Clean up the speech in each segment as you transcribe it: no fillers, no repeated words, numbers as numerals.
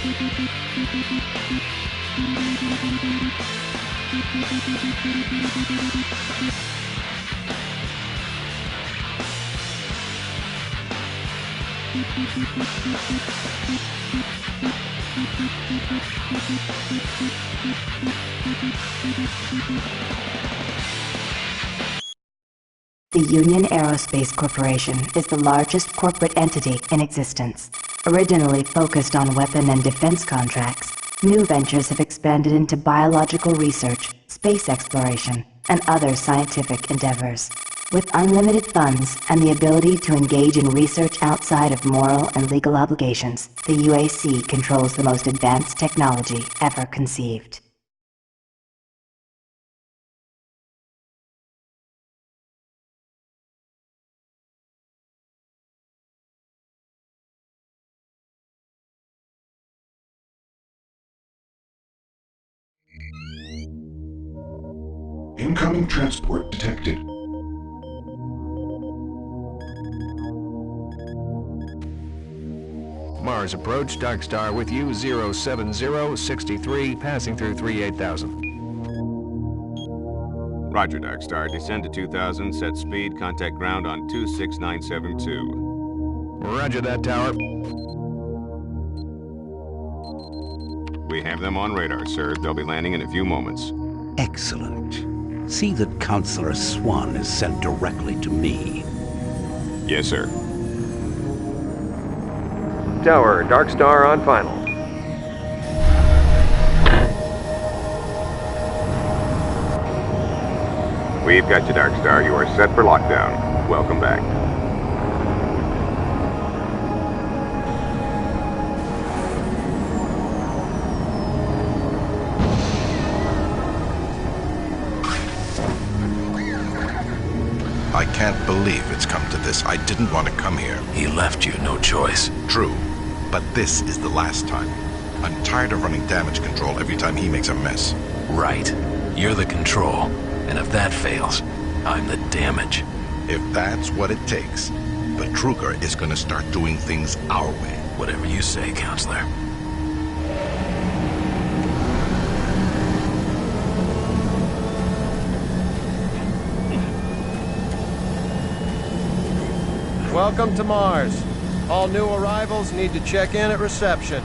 The Union Aerospace Corporation is the largest corporate entity in existence. Originally focused on weapon and defense contracts, new ventures have expanded into biological research, space exploration, and other scientific endeavors. With unlimited funds and the ability to engage in research outside of moral and legal obligations, the UAC controls the most advanced technology ever conceived. Incoming transport detected. Mars approach, Dark Star with you, 07063, passing through 38,000. Roger, Dark Star. Descend to 2000, set speed, contact ground on 26972. Roger that, Tower. We have them on radar, sir. They'll be landing in a few moments. Excellent. See that Counselor Swan is sent directly to me. Yes, sir. Tower, Dark Star on final. We've got you, Dark Star. You are set for lockdown. Welcome back. I can't believe it's come to this. I didn't want to come here. He left you no choice. True, but this is the last time. I'm tired of running damage control every time he makes a mess. Right. You're the control. And if that fails, I'm the damage. If that's what it takes, the Kruger is gonna start doing things our way. Whatever you say, Counselor. Welcome to Mars. All new arrivals need to check in at reception.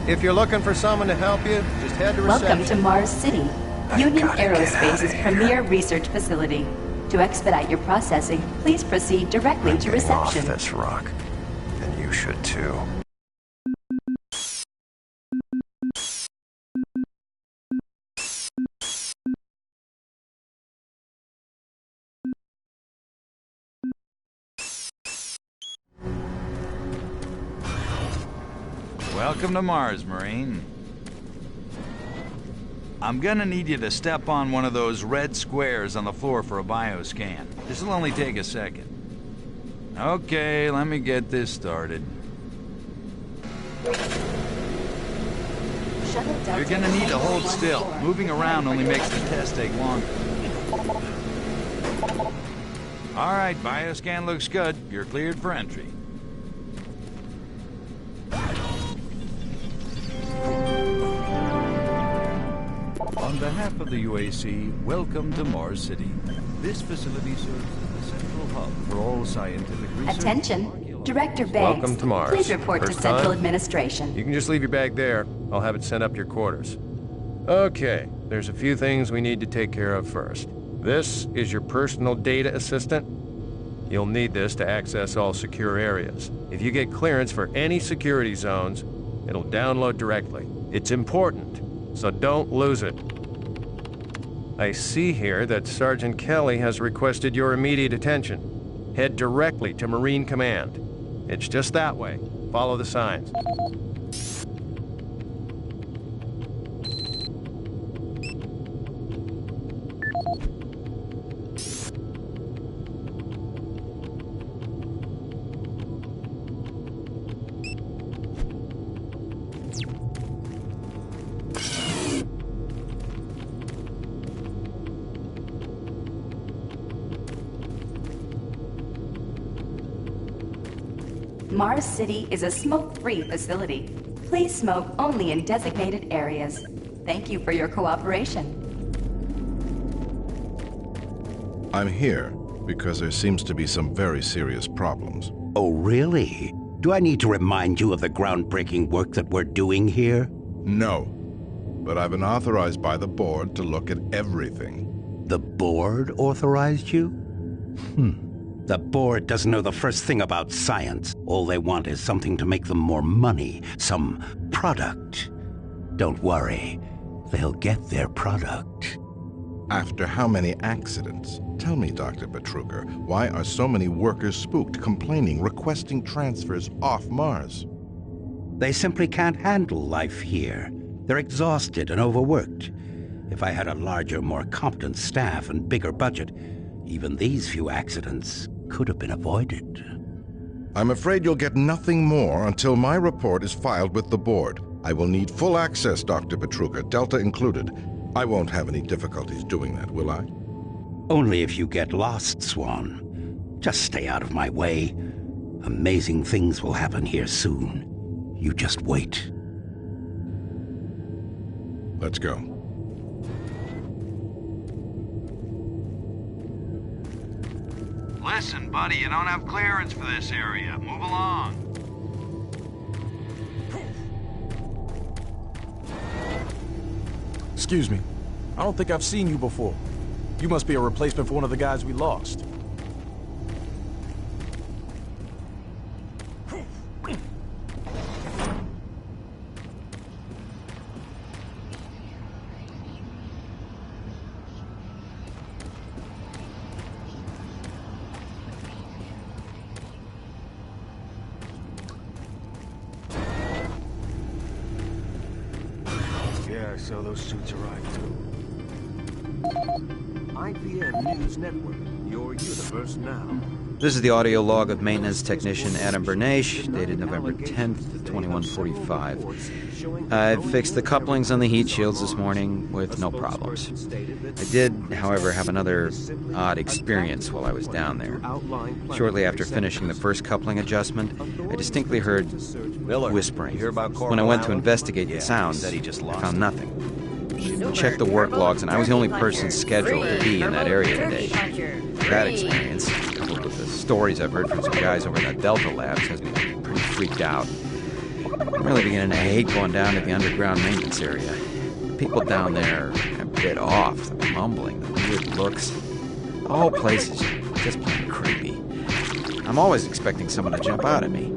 If you're looking for someone to help you, just head to reception. Welcome to Mars City, Union Aerospace's premier research facility. To expedite your processing, please proceed directly to reception. Off this rock. And you should too. Welcome to Mars, Marine. I'm gonna need you to step on one of those red squares on the floor for a bioscan. This'll only take a second. Okay, let me get this started. You're gonna need to hold still. Moving around only makes the test take longer. Alright, bioscan looks good. You're cleared for entry. On behalf of the UAC, welcome to Mars City. This facility serves as the central hub for all scientific research. Attention, Director Banks. Welcome to Mars. Please report First to Central time? Administration. You can just leave your bag there. I'll have it sent up to your quarters. Okay, there's a few things we need to take care of first. This is your personal data assistant. You'll need this to access all secure areas. If you get clearance for any security zones, it'll download directly. It's important, so don't lose it. I see here that Sergeant Kelly has requested your immediate attention. Head directly to Marine Command. It's just that way. Follow the signs. Mars City is a smoke-free facility. Please smoke only in designated areas. Thank you for your cooperation. I'm here because there seems to be some very serious problems. Oh, really? Do I need to remind you of the groundbreaking work that we're doing here? No. But I've been authorized by the board to look at everything. The board authorized you? The board doesn't know the first thing about science. All they want is something to make them more money, some product. Don't worry, they'll get their product. After how many accidents? Tell me, Dr. Betruger, why are so many workers spooked, complaining, requesting transfers off Mars? They simply can't handle life here. They're exhausted and overworked. If I had a larger, more competent staff and bigger budget, even these few accidents could have been avoided. I'm afraid you'll get nothing more until my report is filed with the board. I will need full access, Dr. Betruger, Delta included. I won't have any difficulties doing that, will I? Only if you get lost, Swan. Just stay out of my way. Amazing things will happen here soon. You just wait. Let's go. Listen, buddy, you don't have clearance for this area. Move along. Excuse me. I don't think I've seen you before. You must be a replacement for one of the guys we lost. Yeah, so those suits arrived too. IPN News Network, your universe now. This is the audio log of maintenance technician Adam Bernache, dated November 10th, 2145. I fixed the couplings on the heat shields this morning with no problems. I did, however, have another odd experience while I was down there. Shortly after finishing the first coupling adjustment, I distinctly heard whispering. When I went to investigate the sounds, I found nothing. Checked the work logs, and I was the only person scheduled to be in that area today. That experience, coupled with the stories I've heard from some guys over at Delta Labs, has me pretty freaked out. I'm really beginning to hate going down to the underground maintenance area. People down there are a bit off, the mumbling, the weird looks. The whole place is just plain creepy. I'm always expecting someone to jump out at me.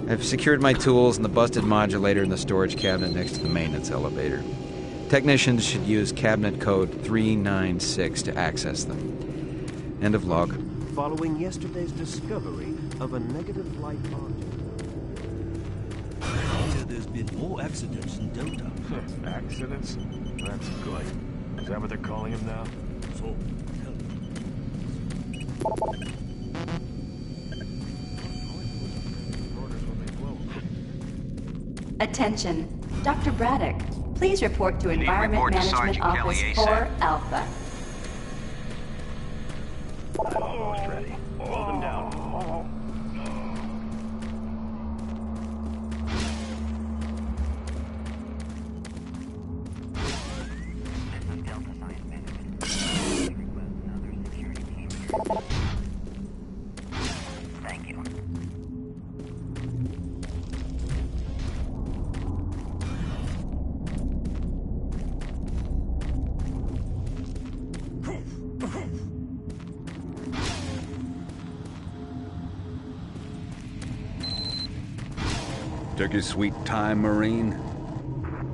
I've secured my tools and the busted modulator in the storage cabinet next to the maintenance elevator. Technicians should use cabinet code 396 to access them. End of log. Following yesterday's discovery of a negative light object. There's been more accidents in Delta. Accidents? That's good. Is that what they're calling them now? So, Attention. Dr. Braddock, please report to Environment Management Office 4 Alpha. Almost ready. Hold them down. Thank you. Took your sweet time, Marine?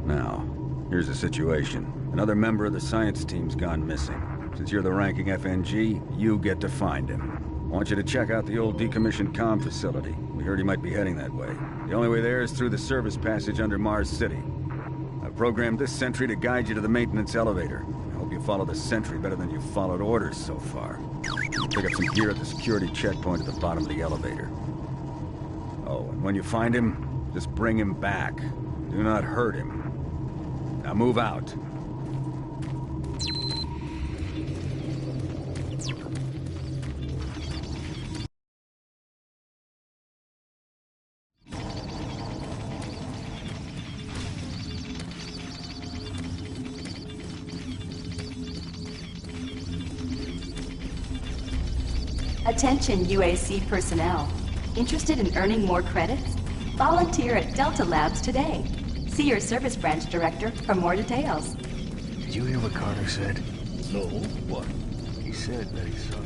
Now, here's the situation. Another member of the science team's gone missing. Since you're the ranking FNG, you get to find him. I want you to check out the old decommissioned comm facility. We heard he might be heading that way. The only way there is through the service passage under Mars City. I've programmed this sentry to guide you to the maintenance elevator. I hope you follow the sentry better than you've followed orders so far. Pick up some gear at the security checkpoint at the bottom of the elevator. Oh, and when you find him, just bring him back. Do not hurt him. Now move out. Attention UAC personnel. Interested in earning more credits? Volunteer at Delta Labs today. See your service branch director for more details. Did you hear what Carter said? No. What? He said that he saw...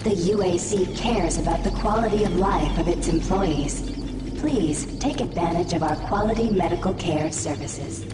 The UAC cares about the quality of life of its employees. Please take advantage of our quality medical care services.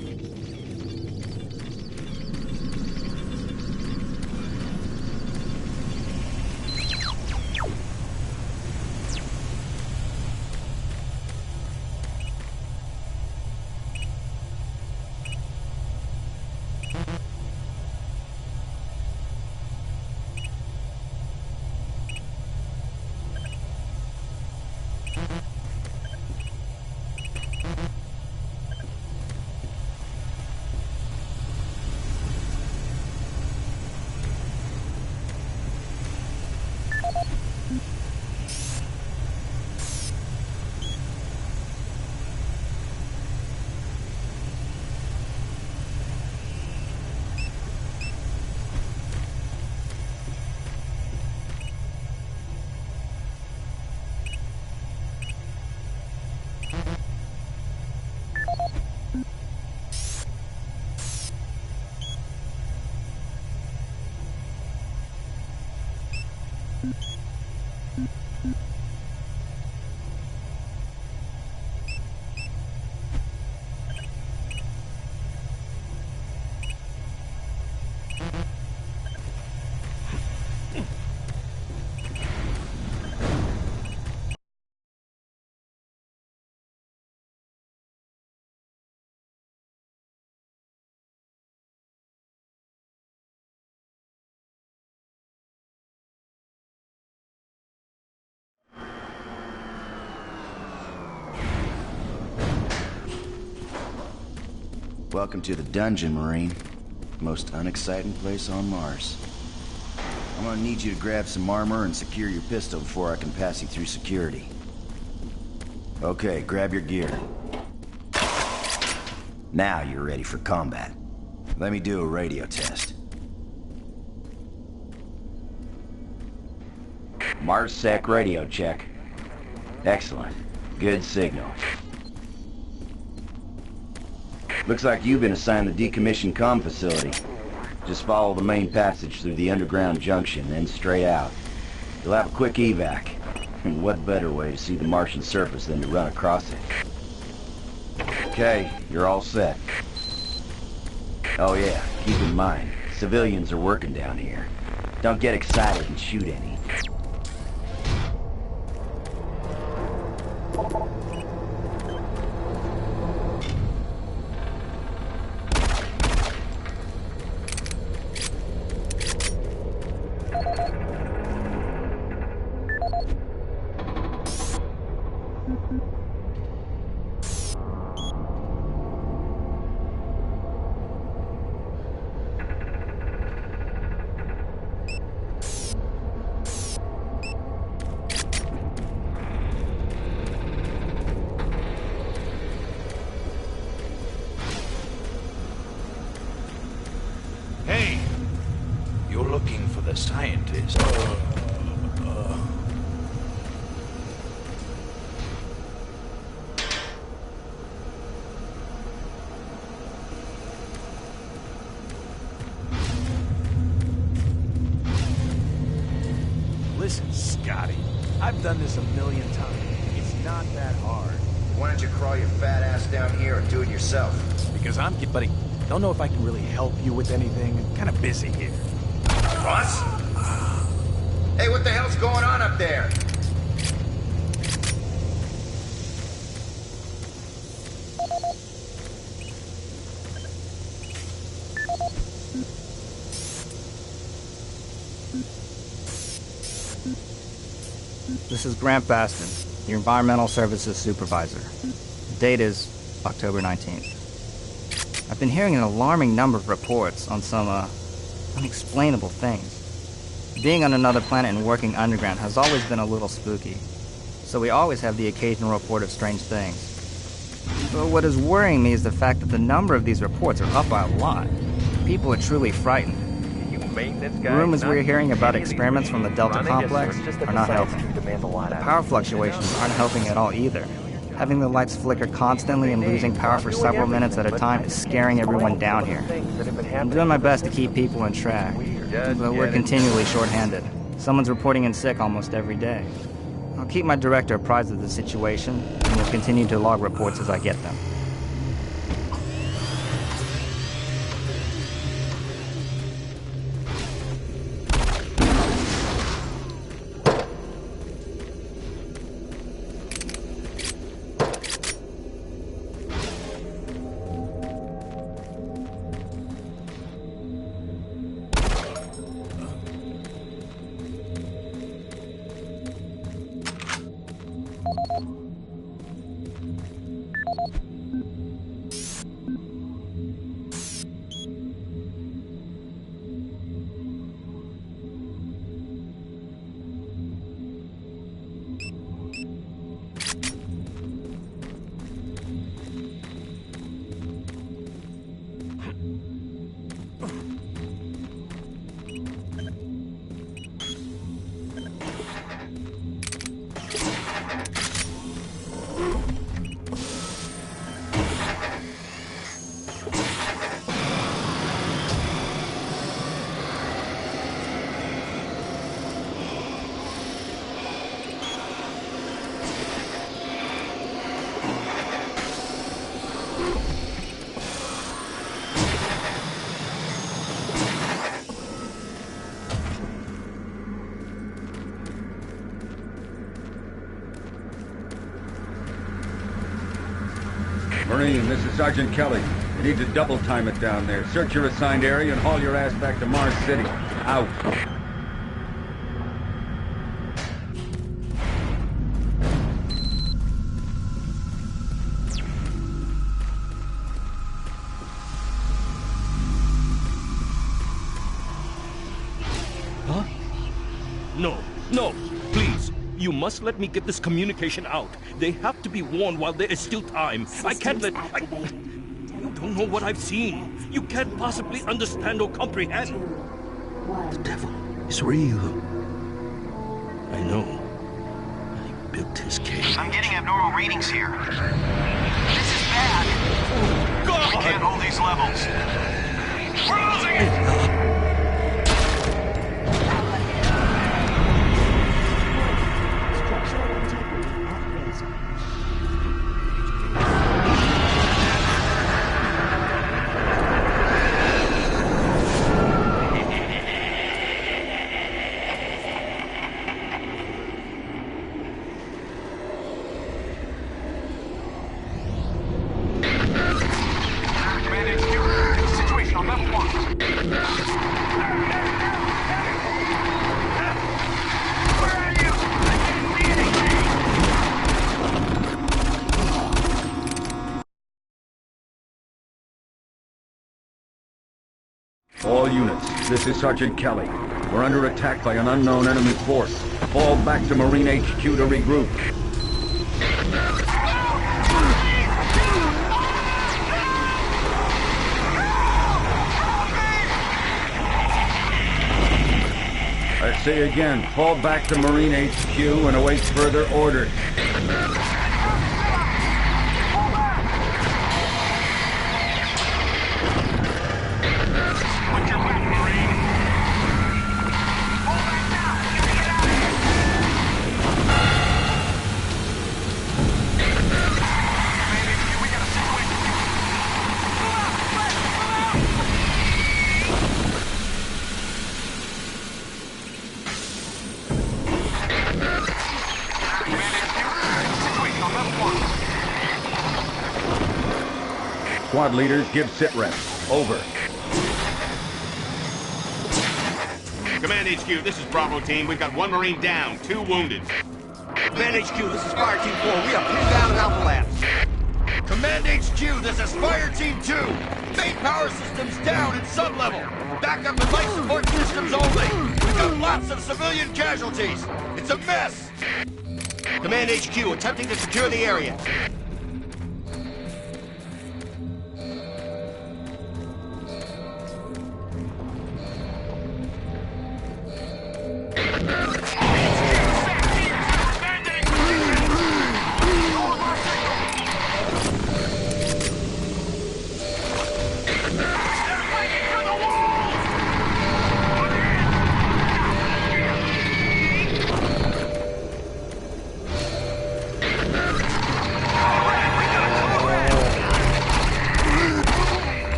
Welcome to the dungeon, Marine. Most unexciting place on Mars. I'm gonna need you to grab some armor and secure your pistol before I can pass you through security. Okay, grab your gear. Now you're ready for combat. Let me do a radio test. MarsSec radio check. Excellent. Good signal. Looks like you've been assigned the decommissioned comm facility. Just follow the main passage through the underground junction, then straight out. You'll have a quick evac. And what better way to see the Martian surface than to run across it? Okay, you're all set. Oh yeah, keep in mind, civilians are working down here. Don't get excited and shoot any. Looking for the scientist. Listen, Scotty, I've done this a million times. It's not that hard. Why don't you crawl your fat ass down here and do it yourself? Because buddy, don't know if I can really help you with anything. I'm kind of busy here. Boss? Hey, what the hell's going on up there? This is Grant Baston, your Environmental Services Supervisor. The date is October 19th. I've been hearing an alarming number of reports on some, unexplainable things. Being on another planet and working underground has always been a little spooky, so we always have the occasional report of strange things. But what is worrying me is the fact that the number of these reports are up by a lot. People are truly frightened. The rumors we're hearing about experiments from the Delta Complex are not helping. The power fluctuations aren't helping at all either. Having the lights flicker constantly and losing power for several minutes at a time is scaring everyone down here. I'm doing my best to keep people on track, but we're continually short-handed. Someone's reporting in sick almost every day. I'll keep my director apprised of the situation, and will continue to log reports as I get them. Marine, this is Sergeant Kelly. You need to double time it down there. Search your assigned area and haul your ass back to Mars City. Out. Huh? No, please. You must let me get this communication out. They have to be warned while there is still time. I can't let... You don't know what I've seen. You can't possibly understand or comprehend. The devil is real. I know. He built his cave. I'm getting abnormal readings here. This is bad. Oh, God! We can't hold these levels. We're losing it! All units, this is Sergeant Kelly. We're under attack by an unknown enemy force. Fall back to Marine HQ to regroup. I say again, fall back to Marine HQ and await further orders. Squad leaders, give sit reps. Over. Command HQ, this is Bravo Team. We've got 1 Marine down, 2 wounded. Command HQ, this is Fire Team 4. We are pinned down in Alpha Labs. Command HQ, this is Fire Team 2. Main power systems down in sub-level. Backup and life support systems only. We've got lots of civilian casualties. It's a mess. Command HQ, attempting to secure the area.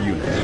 All units.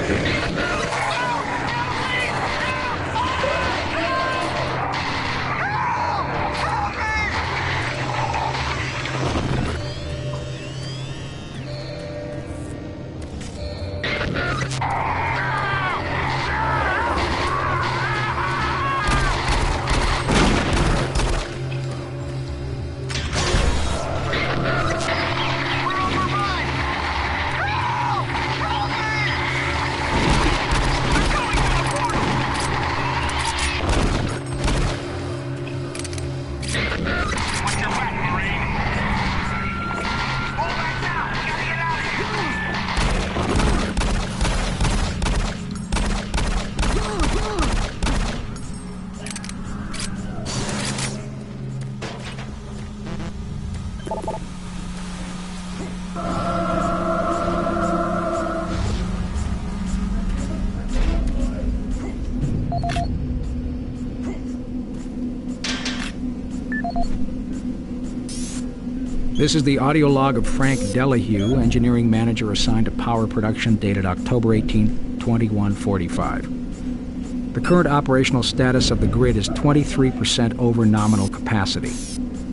This is the audio log of Frank Delahue, engineering manager assigned to power production, dated October 18, 2145. The current operational status of the grid is 23% over nominal capacity.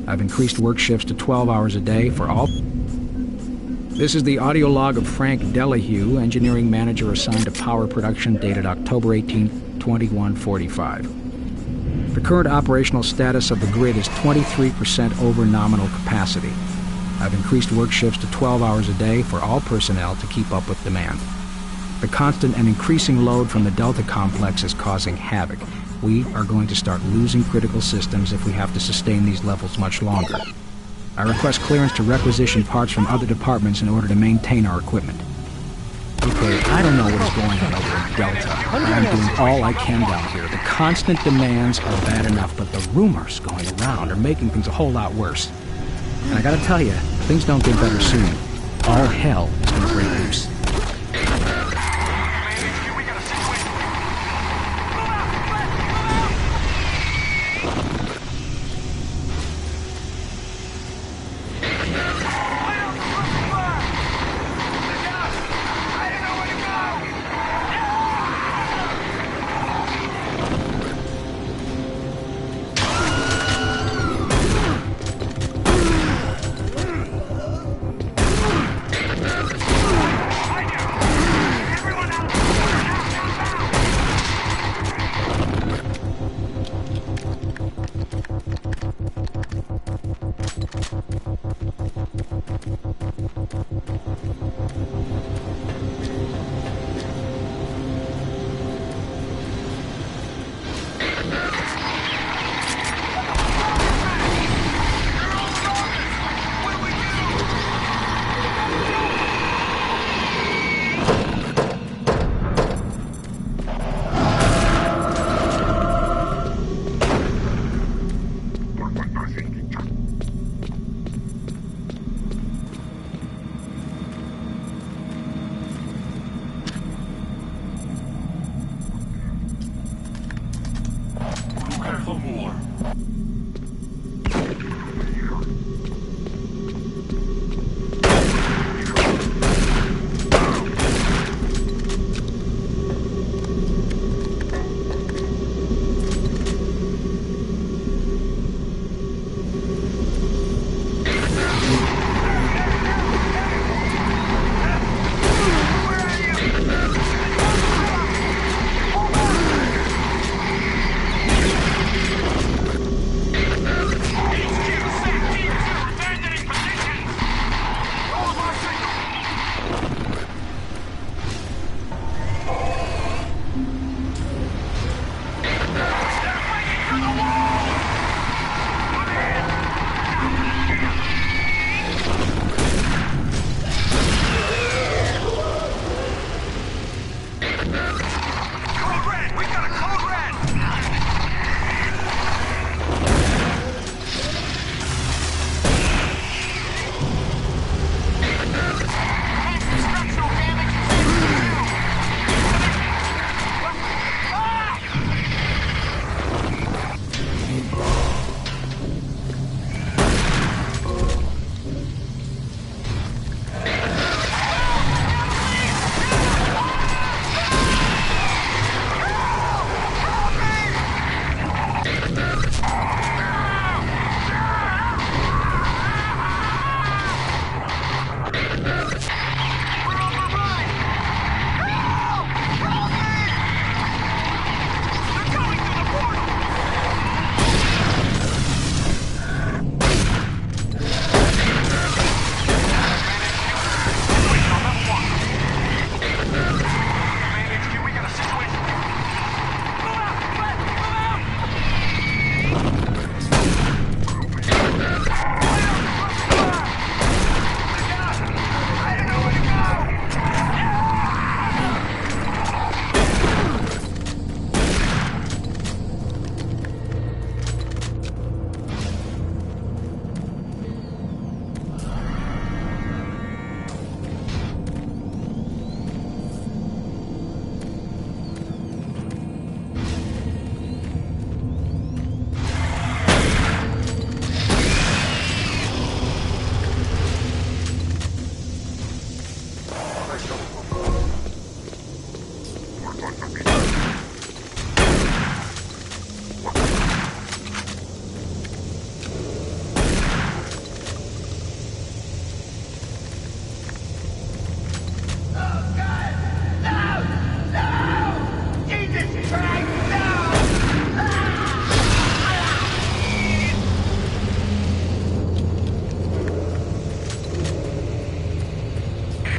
I've increased work shifts to 12 hours a day for all... This is the audio log of Frank Delahue, engineering manager assigned to power production, dated October 18, 2145. The current operational status of the grid is 23% over nominal capacity. I've increased work shifts to 12 hours a day for all personnel to keep up with demand. The constant and increasing load from the Delta complex is causing havoc. We are going to start losing critical systems if we have to sustain these levels much longer. I request clearance to requisition parts from other departments in order to maintain our equipment. Okay, I don't know what is going on over in Delta, but I'm doing all I can down here. The constant demands are bad enough, but the rumors going around are making things a whole lot worse. And I gotta tell you, things don't get better soon. All hell is gonna break loose.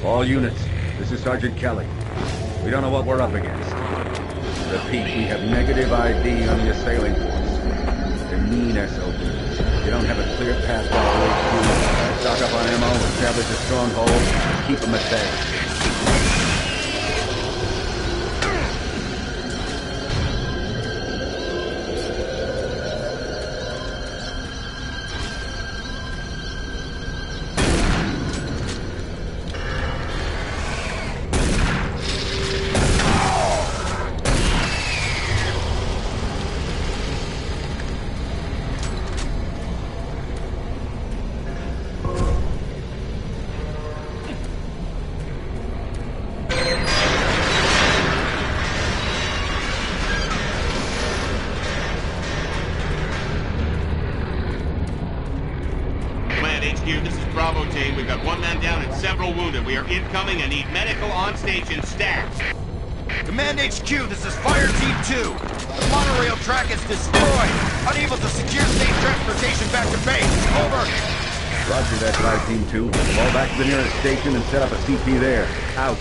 All units, this is Sergeant Kelly. We don't know what we're up against. Repeat, we have negative ID on the assailing force. They're mean SOBs. They don't have a clear path to our HQ. Stock up on ammo, establish a stronghold, keep them at bay. We've got one man down and several wounded. We are incoming and need medical on station stat. Command HQ, this is Fire Team 2. The monorail track is destroyed. Unable to secure safe transportation back to base. Over. Roger that, Fire Team 2. Fall back to the nearest station and set up a CP there. Out.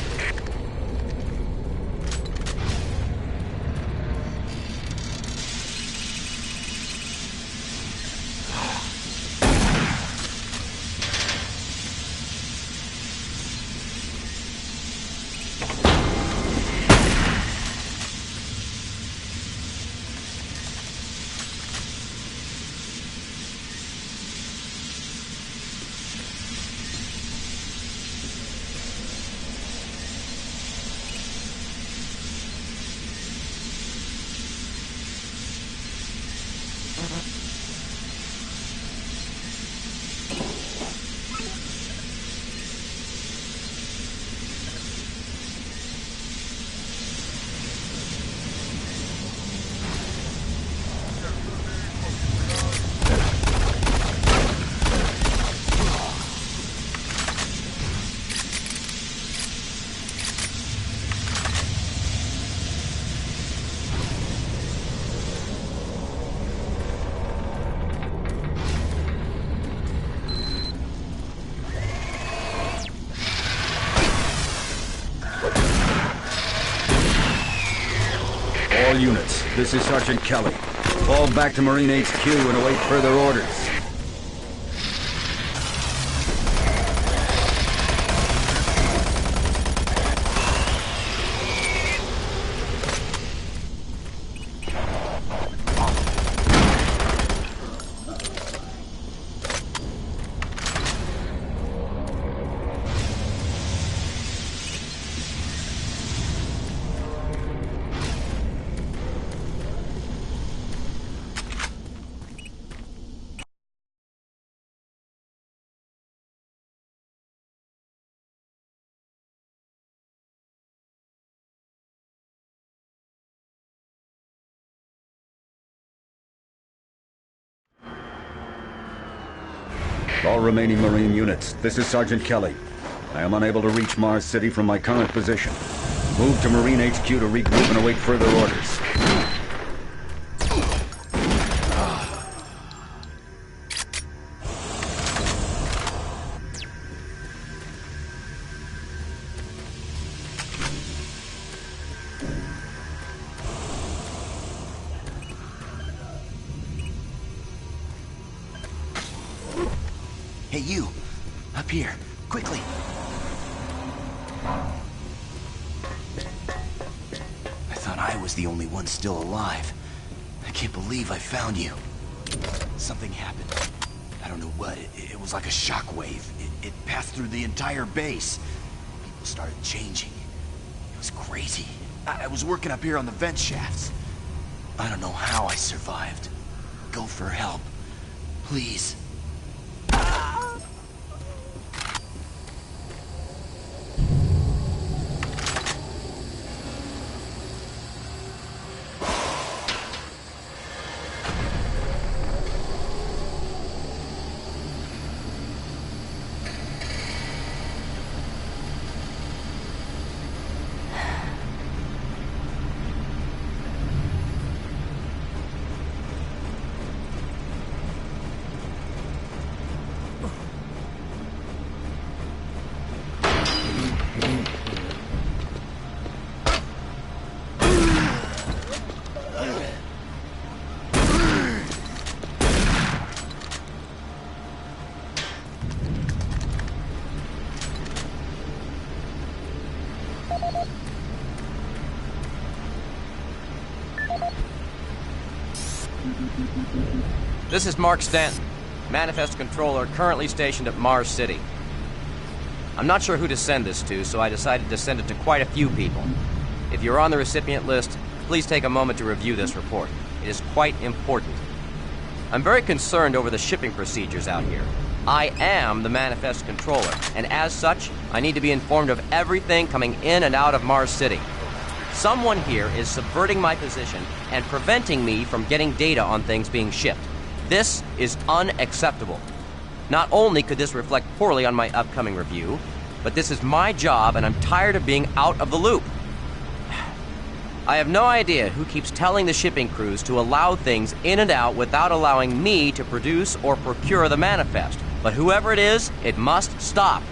All units, this is Sergeant Kelly. Fall back to Marine HQ and await further orders. All remaining Marine units, this is Sergeant Kelly. I am unable to reach Mars City from my current position. Move to Marine HQ to regroup and await further orders. Hey, you! Up here, quickly! I thought I was the only one still alive. I can't believe I found you. Something happened. I don't know what. It was like a shockwave. It passed through the entire base. People started changing. It was crazy. I was working up here on the vent shafts. I don't know how I survived. Go for help. Please. This is Mark Stanton, Manifest Controller, currently stationed at Mars City. I'm not sure who to send this to, so I decided to send it to quite a few people. If you're on the recipient list, please take a moment to review this report. It is quite important. I'm very concerned over the shipping procedures out here. I am the Manifest Controller, and as such, I need to be informed of everything coming in and out of Mars City. Someone here is subverting my position and preventing me from getting data on things being shipped. This is unacceptable. Not only could this reflect poorly on my upcoming review, but this is my job and I'm tired of being out of the loop. I have no idea who keeps telling the shipping crews to allow things in and out without allowing me to produce or procure the manifest. But whoever it is, it must stop.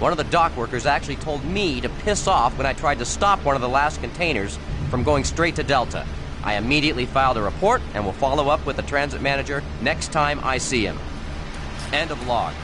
One of the dock workers actually told me to piss off when I tried to stop one of the last containers from going straight to Delta. I immediately filed a report and will follow up with the transit manager next time I see him. End of log.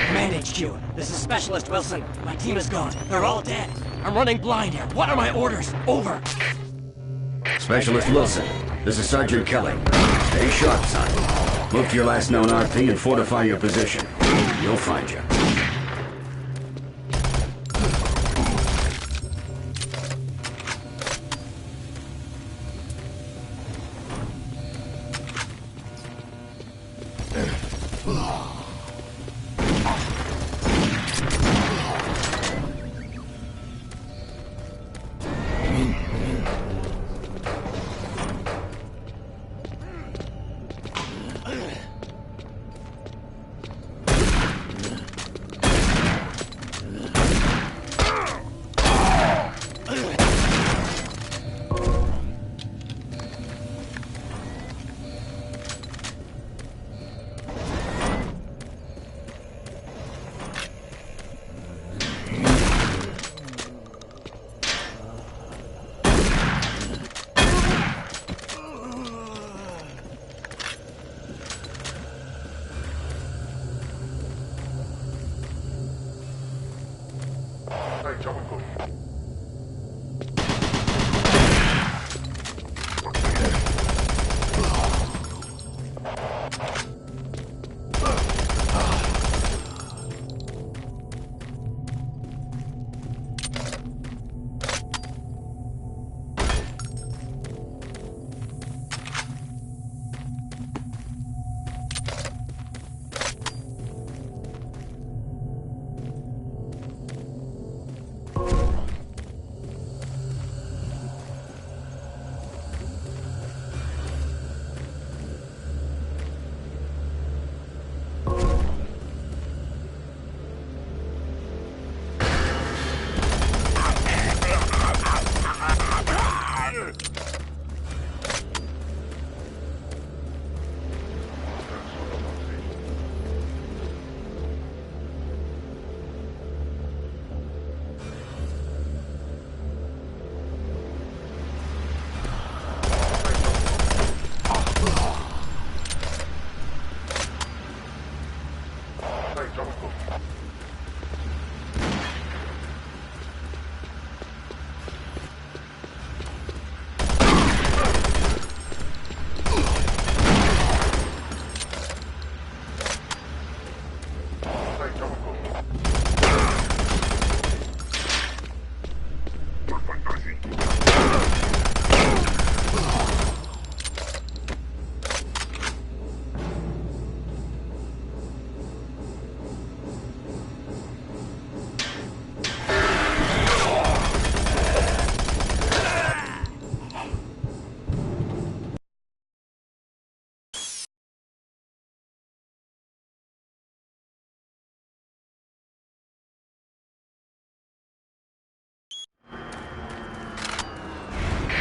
Command HQ, this is Specialist Wilson. My team is gone. They're all dead. I'm running blind here. What are my orders? Over. Specialist Wilson, this is Sergeant Kelly. Stay sharp, son. Move to your last known RP and fortify your position. You'll find you.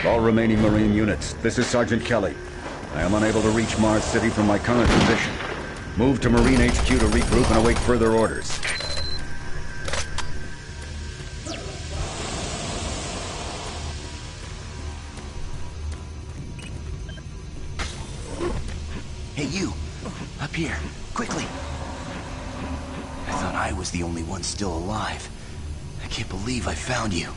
All remaining Marine units, this is Sergeant Kelly. I am unable to reach Mars City from my current position. Move to Marine HQ to regroup and await further orders. Hey, you! Up here, quickly! I thought I was the only one still alive. I can't believe I found you.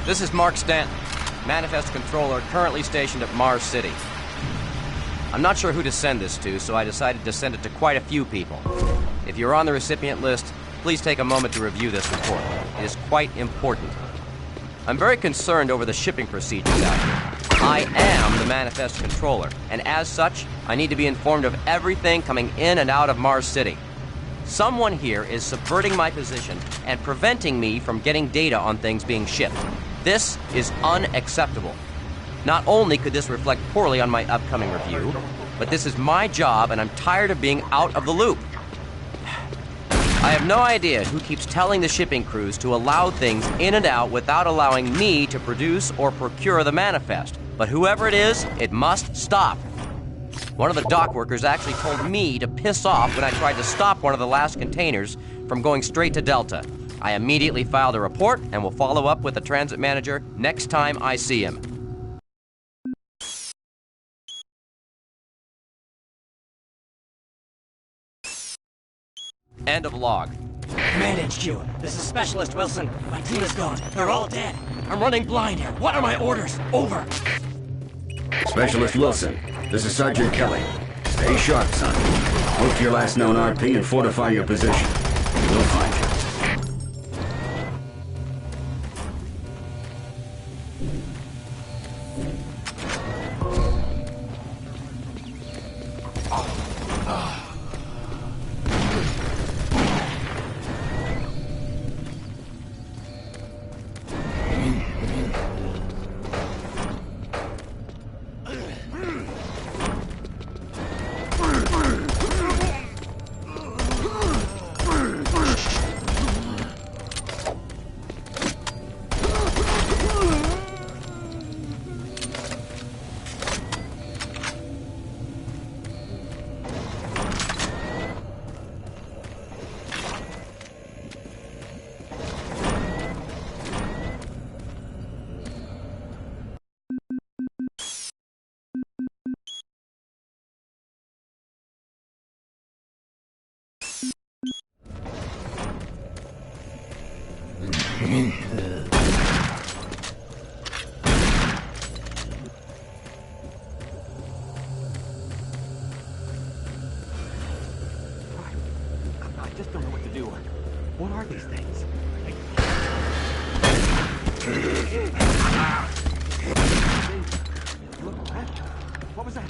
This is Mark Stanton, Manifest Controller, currently stationed at Mars City. I'm not sure who to send this to, so I decided to send it to quite a few people. If you're on the recipient list, please take a moment to review this report. It is quite important. I'm very concerned over the shipping procedures out here. I am the Manifest Controller, and as such, I need to be informed of everything coming in and out of Mars City. Someone here is subverting my position and preventing me from getting data on things being shipped. This is unacceptable. Not only could this reflect poorly on my upcoming review, but this is my job and I'm tired of being out of the loop. I have no idea who keeps telling the shipping crews to allow things in and out without allowing me to produce or procure the manifest. But whoever it is, it must stop. One of the dock workers actually told me to piss off when I tried to stop one of the last containers from going straight to Delta. I immediately filed a report and will follow up with the transit manager next time I see him. End of log. Command HQ, this is Specialist Wilson. My team is gone. They're all dead. I'm running blind here. What are my orders? Over. Specialist Wilson, this is Sergeant Kelly. Stay sharp, son. Move to your last known RP and fortify your position. We'll find you. I just don't know what to do. What are these things? Look, what was that?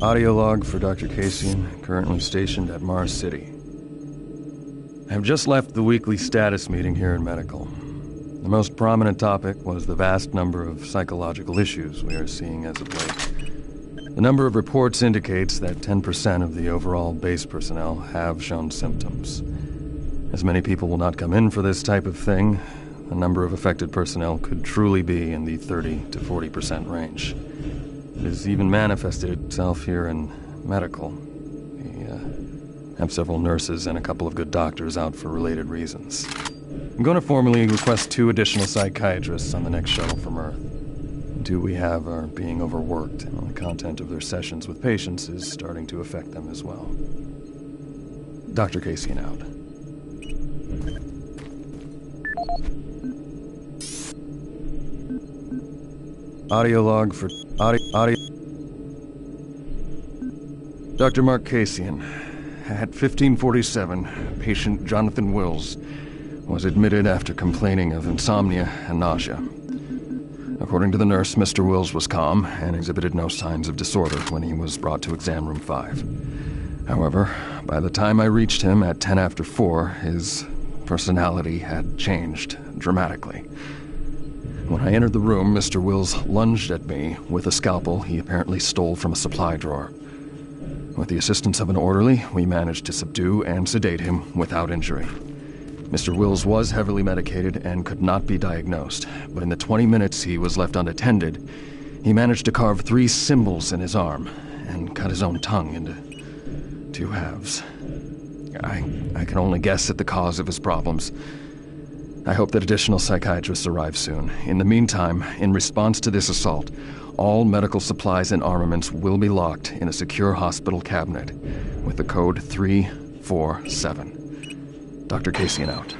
Audio log for Dr. Kasian, currently stationed at Mars City. I have just left the weekly status meeting here in Medical. The most prominent topic was the vast number of psychological issues we are seeing as of late. The number of reports indicates that 10% of the overall base personnel have shown symptoms. As many people will not come in for this type of thing, the number of affected personnel could truly be in the 30 to 40% range. It has even manifested itself here in Medical. We have several nurses and a couple of good doctors out for related reasons. I'm going to formally request 2 additional psychiatrists on the next shuttle from Earth. The 2 we have are being overworked, and the content of their sessions with patients is starting to affect them as well. Dr. Kasian out. Audio log for audio. Dr. Mark Kasian, at 1547, patient Jonathan Wills was admitted after complaining of insomnia and nausea. According to the nurse, Mr. Wills was calm and exhibited no signs of disorder when he was brought to exam room 5. However, by the time I reached him at 10 after 4, his personality had changed dramatically. When I entered the room, Mr. Wills lunged at me with a scalpel he apparently stole from a supply drawer. With the assistance of an orderly, we managed to subdue and sedate him without injury. Mr. Wills was heavily medicated and could not be diagnosed, but in the 20 minutes he was left unattended, he managed to carve 3 symbols in his arm and cut his own tongue into 2 halves. I can only guess at the cause of his problems. I hope that additional psychiatrists arrive soon. In the meantime, in response to this assault, all medical supplies and armaments will be locked in a secure hospital cabinet with the code 347. Dr. Kasian out.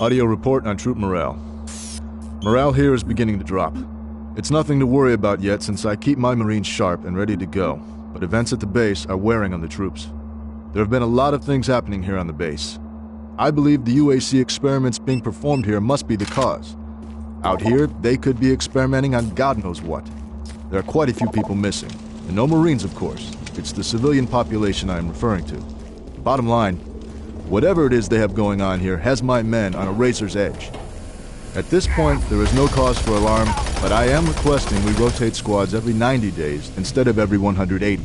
Audio report on troop morale. Morale here is beginning to drop. It's nothing to worry about yet since I keep my Marines sharp and ready to go, but events at the base are wearing on the troops. There have been a lot of things happening here on the base. I believe the UAC experiments being performed here must be the cause. Out here, they could be experimenting on God knows what. There are quite a few people missing, and no Marines, of course. It's the civilian population I am referring to. Bottom line, whatever it is they have going on here has my men on a razor's edge. At this point, there is no cause for alarm, but I am requesting we rotate squads every 90 days instead of every 180.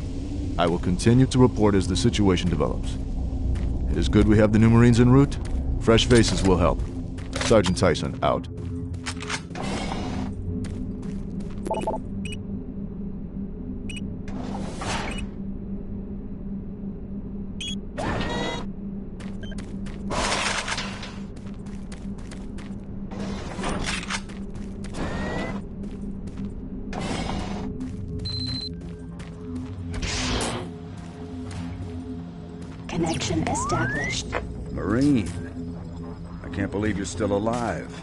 I will continue to report as the situation develops. It is good we have the new Marines en route. Fresh faces will help. Sergeant Tyson, out. connection established. Marine, I can't believe you're still alive.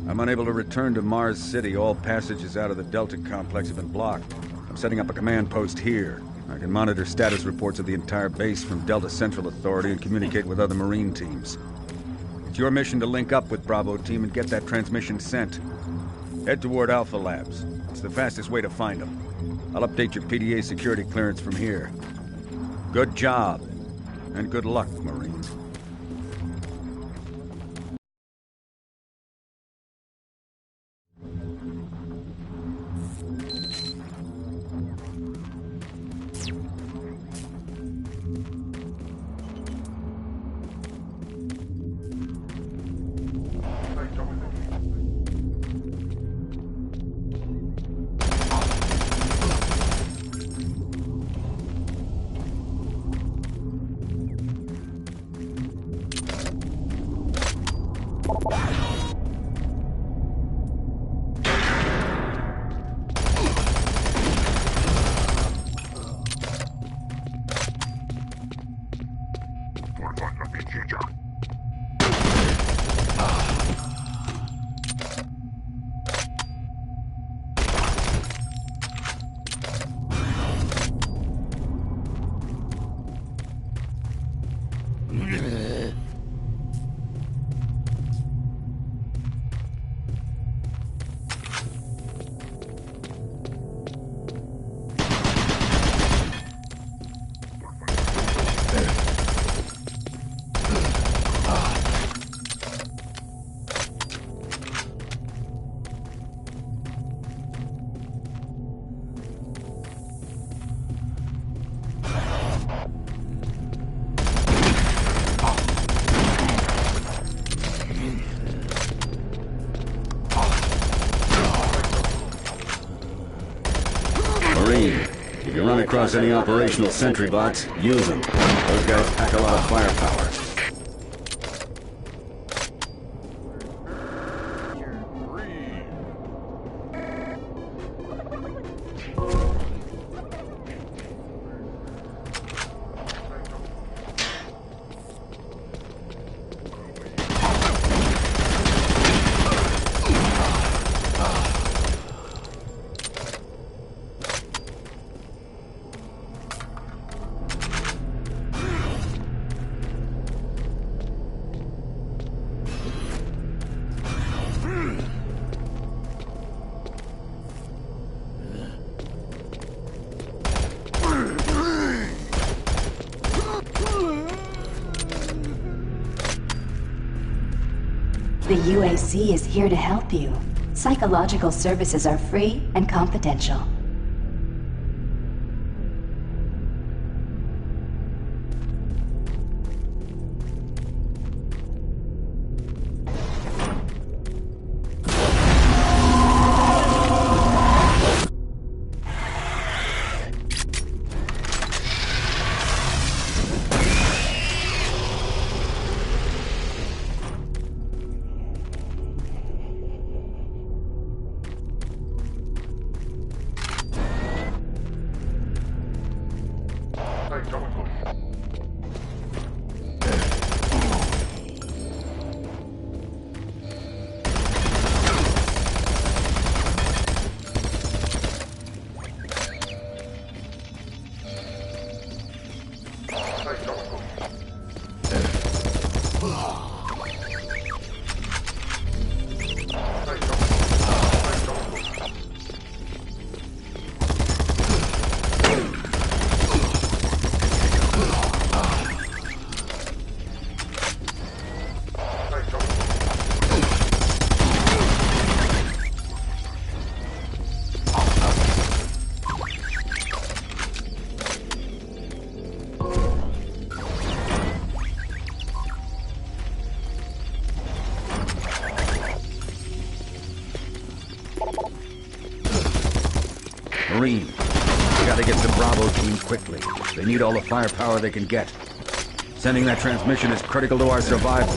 I'm unable to return to Mars City. All passages out of the Delta complex have been blocked. I'm setting up a command post here. I can monitor status reports of the entire base from Delta Central Authority and communicate with other Marine teams. It's your mission to link up with Bravo Team and get that transmission sent. Head toward Alpha Labs. It's the fastest way to find them. I'll update your PDA security clearance from here. Good job, and good luck, Marine. If you run across any operational sentry bots, use them. Those guys pack a lot of firepower. The UAC is here to help you. Psychological services are free and confidential. Marine, we gotta get to Bravo Team quickly. They need all the firepower they can get. Sending that transmission is critical to our survival.